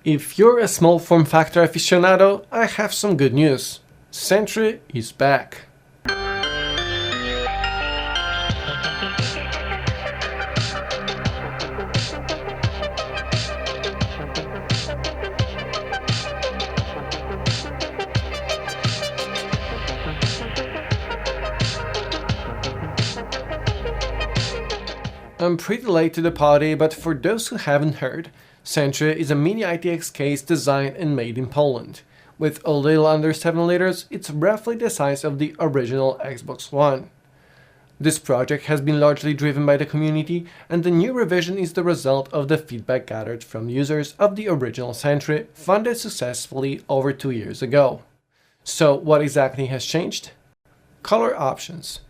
If you're a small form factor aficionado, I have some good news. Sentry is back. I'm pretty late to the party, but for those who haven't heard, Sentry is a mini ITX case designed and made in Poland. With a little under 7 liters, it's roughly the size of the original Xbox One. This project has been largely driven by the community, and the new revision is the result of the feedback gathered from users of the original Sentry, funded successfully over 2 years ago. So what exactly has changed? Color options.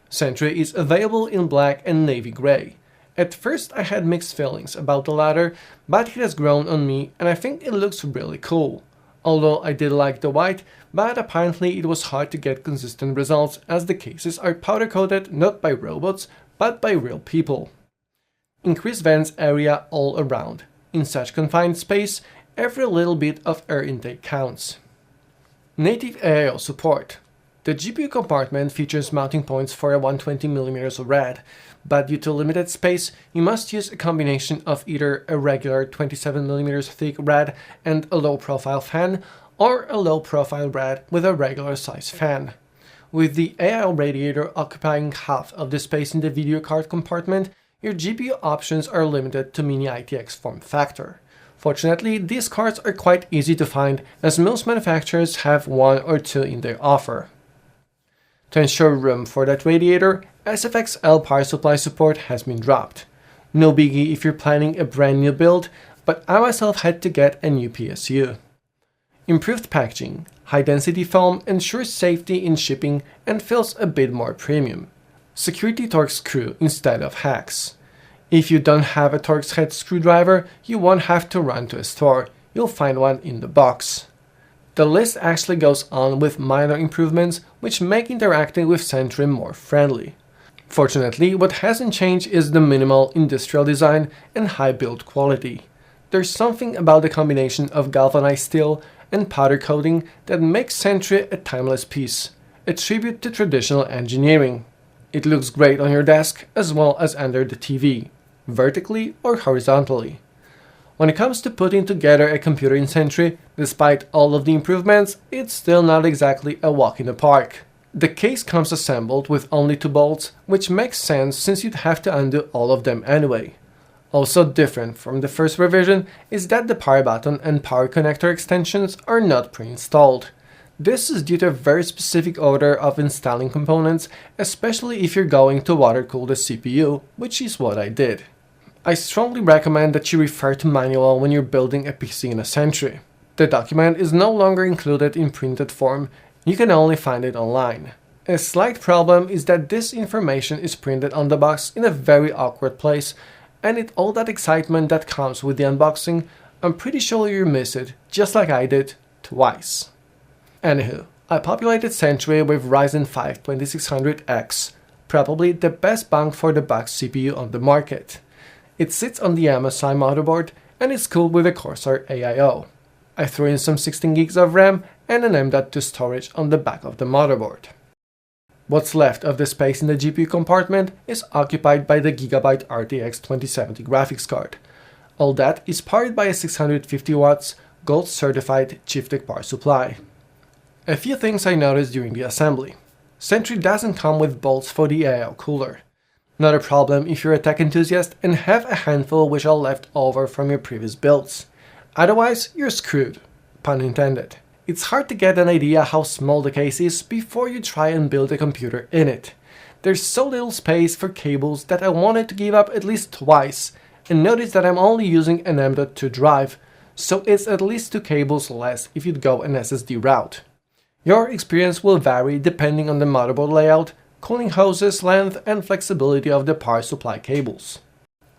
Sentry is available in black and navy gray. At first I had mixed feelings about the latter, but it has grown on me and I think it looks really cool. Although I did like the white, but apparently it was hard to get consistent results as the cases are powder coated not by robots, but by real people. Increased vents area all around. In such confined space, every little bit of air intake counts. Native AIO support. The GPU compartment features mounting points for a 120mm rad, but due to limited space, you must use a combination of either a regular 27mm thick rad and a low-profile fan, or a low-profile rad with a regular size fan. With the AIO radiator occupying half of the space in the video card compartment, your GPU options are limited to mini ITX form factor. Fortunately, these cards are quite easy to find, as most manufacturers have one or two in their offer. To ensure room for that radiator, SFX-L power supply support has been dropped. No biggie if you're planning a brand new build, but I myself had to get a new PSU. Improved packaging. High density foam ensures safety in shipping and feels a bit more premium. Security Torx screw instead of hacks. If you don't have a Torx head screwdriver, you won't have to run to a store, you'll find one in the box. The list actually goes on with minor improvements which make interacting with Sentry more friendly. Fortunately, what hasn't changed is the minimal industrial design and high build quality. There's something about the combination of galvanized steel and powder coating that makes Sentry a timeless piece, a tribute to traditional engineering. It looks great on your desk as well as under the TV, vertically or horizontally. When it comes to putting together a computer in Sentry, despite all of the improvements, it's still not exactly a walk in the park. The case comes assembled with only 2 bolts, which makes sense since you'd have to undo all of them anyway. Also different from the first revision is that the power button and power connector extensions are not pre-installed. This is due to a very specific order of installing components, especially if you're going to water cool the CPU, which is what I did. I strongly recommend that you refer to manual when you're building a PC in a Sentry. The document is no longer included in printed form, you can only find it online. A slight problem is that this information is printed on the box in a very awkward place, and with all that excitement that comes with the unboxing, I'm pretty sure you miss it, just like I did, twice. Anywho, I populated Sentry with Ryzen 5 2600X, probably the best bang for the buck CPU on the market. It sits on the MSI motherboard and is cooled with a Corsair AIO. I threw in some 16 gigs of RAM and an M.2 storage on the back of the motherboard. What's left of the space in the GPU compartment is occupied by the Gigabyte RTX 2070 graphics card. All that is powered by a 650 watts gold certified Chieftec power supply. A few things I noticed during the assembly. Sentry doesn't come with bolts for the AIO cooler. Not a problem if you're a tech enthusiast and have a handful which are left over from your previous builds. Otherwise, you're screwed. Pun intended. It's hard to get an idea how small the case is before you try and build a computer in it. There's so little space for cables that I wanted to give up at least twice, and notice that I'm only using an M.2 drive, so it's at least 2 cables less if you'd go an SSD route. Your experience will vary depending on the motherboard layout, cooling hoses length and flexibility of the power supply cables.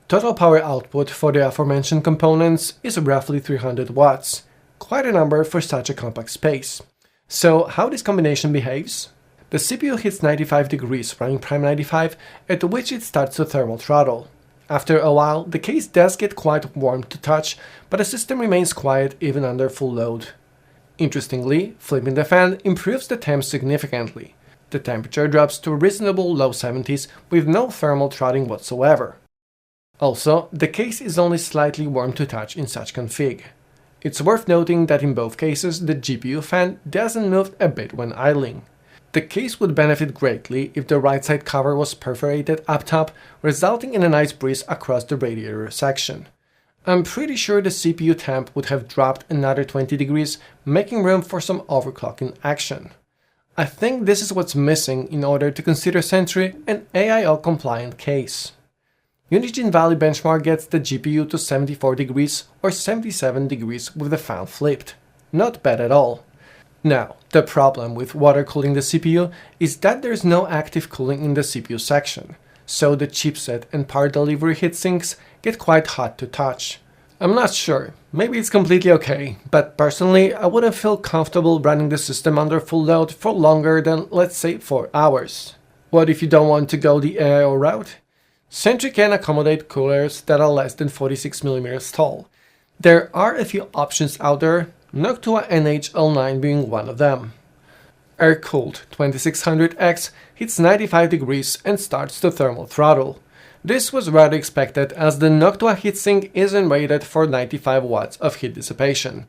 Total power output for the aforementioned components is roughly 300 watts, quite a number for such a compact space. So how this combination behaves? The CPU hits 95 degrees running Prime 95, at which it starts to thermal throttle. After a while, the case does get quite warm to touch, but the system remains quiet even under full load. Interestingly, flipping the fan improves the temp significantly. The temperature drops to a reasonable low 70s with no thermal throttling whatsoever. Also, the case is only slightly warm to touch in such config. It's worth noting that in both cases the GPU fan doesn't move a bit when idling. The case would benefit greatly if the right side cover was perforated up top, resulting in a nice breeze across the radiator section. I'm pretty sure the CPU temp would have dropped another 20 degrees, making room for some overclocking action. I think this is what's missing in order to consider Sentry an AIO-compliant case. Unigine Valley benchmark gets the GPU to 74 degrees or 77 degrees with the fan flipped. Not bad at all. Now, the problem with water cooling the CPU is that there's no active cooling in the CPU section, so the chipset and power delivery heatsinks get quite hot to touch. I'm not sure, maybe it's completely okay, but personally I wouldn't feel comfortable running the system under full load for longer than, let's say, 4 hours. What if you don't want to go the AIO route? Sentry can accommodate coolers that are less than 46mm tall. There are a few options out there, Noctua NH-L9 being one of them. Air-cooled 2600X hits 95 degrees and starts to thermal throttle. This was rather expected as the Noctua heatsink isn't rated for 95 watts of heat dissipation.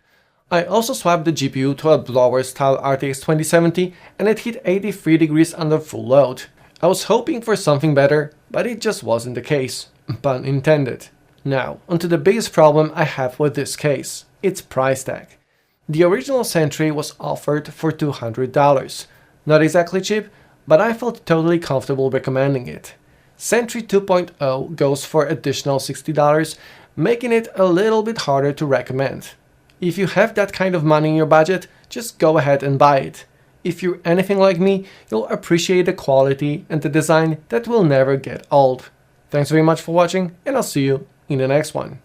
I also swapped the GPU to a blower style RTX 2070 and it hit 83 degrees under full load. I was hoping for something better, but it just wasn't the case. Pun intended. Now, onto the biggest problem I have with this case, its price tag. The original Sentry was offered for $200. Not exactly cheap, but I felt totally comfortable recommending it. Sentry 2.0 goes for additional $60, making it a little bit harder to recommend. If you have that kind of money in your budget, just go ahead and buy it. If you're anything like me, you'll appreciate the quality and the design that will never get old. Thanks very much for watching, and I'll see you in the next one.